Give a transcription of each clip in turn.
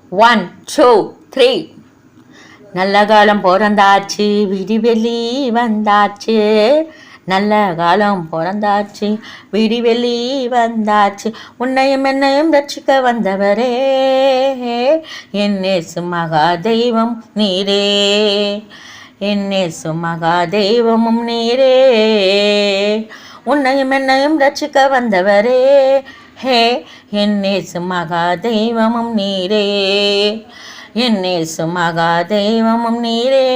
One two three. நல்ல காலம் பிறந்தாச்சு, விடிவெள்ளி வந்தாச்சு. நல்ல காலம் பிறந்தாச்சு, விடிவெள்ளி வந்தாச்சு. உன்னையும் என்னையும் ரட்சிக்க வந்தவரே, என்னேசு மகா தெய்வம் நீரே. என்னேசு மகா தெய்வமும் நீரே. உன்னையும் என்னையும் ரட்சிக்க வந்தவரே, ஹே என்னேசு மகா தெய்வமும் நீரே. என்னேசு மகா தெய்வமும் நீரே.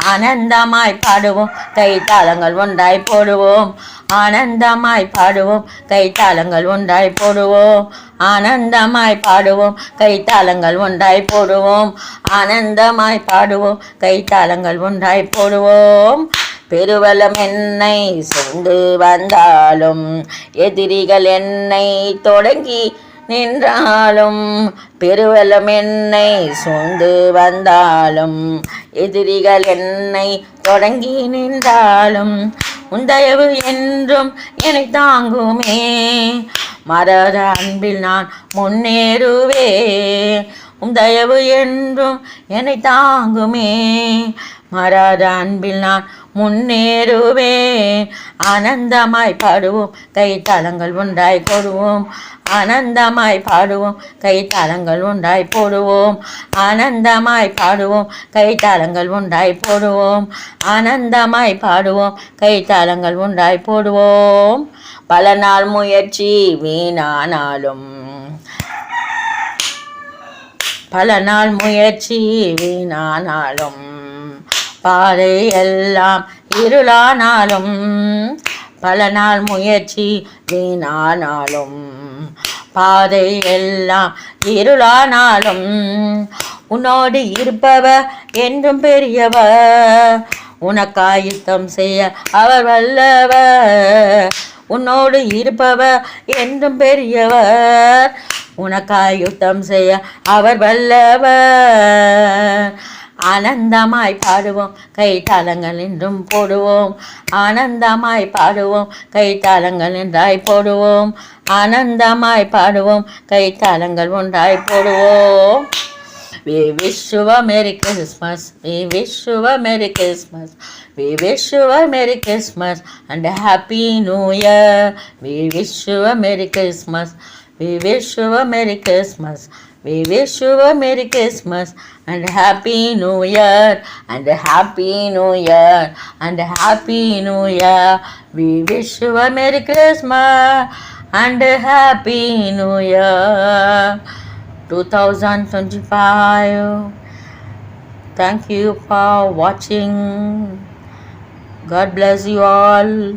ஆனந்தமாய் பாடுவோம், கைத்தாளங்கள் ஒன்றாய் போடுவோம். ஆனந்தமாய் பாடுவோம், கைத்தாளங்கள் ஒன்றாய் போடுவோம். ஆனந்தமாய் பாடுவோம், கைத்தாளங்கள் ஒன்றாய் போடுவோம். ஆனந்தமாய் பாடுவோம், கைத்தாளங்கள் ஒன்றாய் போடுவோம். பெருவலம் என்னை சூழ்ந்து வந்தாலும், எதிரிகள் என்னை தொடங்கி நின்றாலும். பெருவலம் என்னை சூழ்ந்து வந்தாலும், எதிரிகள் என்னை தொடங்கி நின்றாலும். உந்தயவு என்றும் என்னை தாங்குமே, மறத அன்பில் நான் முன்னேறுவே. உந்தயவு என்றும் என்னை தாங்குமே, மறாத அன்பில் நான் முன்னேறுவேன். ஆனந்தமாய் பாடுவோம், கைத்தாளங்கள் ஒன்றாய் போடுவோம். ஆனந்தமாய் பாடுவோம், கைத்தாளங்கள் ஒன்றாய் போடுவோம். ஆனந்தமாய் பாடுவோம், கைத்தாளங்கள் ஒன்றாய் போடுவோம். ஆனந்தமாய் பாடுவோம், கைத்தாளங்கள் ஒன்றாய் போடுவோம். பல நாள் முயற்சி வீணானாலும், பல நாள் முயற்சி வீணானாலும். பாதை எல்லாம் இருளானாலும், பல நாள் முயற்சி வீணானாலும். பாதை எல்லாம் இருளானாலும், உன்னோடு இருப்பவர் என்றும் பெரியவர். உனக்காய் யுத்தம் செய்ய அவர் வல்லவர். உன்னோடு இருப்பவர் என்றும் பெரியவர். உனக்காய் யுத்தம் செய்ய அவர் வல்லவர். ஆனந்தமாய் பாடுவோம், கைத்தாளங்கள் என்றும் போடுவோம். ஆனந்தமாய் பாடுவோம், கைத்தாளங்கள் என்றாய் போடுவோம். ஆனந்தமாய் பாடுவோம், கைத்தாளங்கள் ஒன்றாய் போடுவோம். We wish you a Merry Christmas. We wish you a Merry Christmas. We wish you a Merry Christmas and a Happy New Year. We wish you a Merry Christmas. We wish you a Merry Christmas. We wish you a Merry Christmas and a Happy New Year and a Happy New Year and a Happy New Year. We wish you a Merry Christmas and a Happy New Year 2025. Thank you for watching. God bless you all.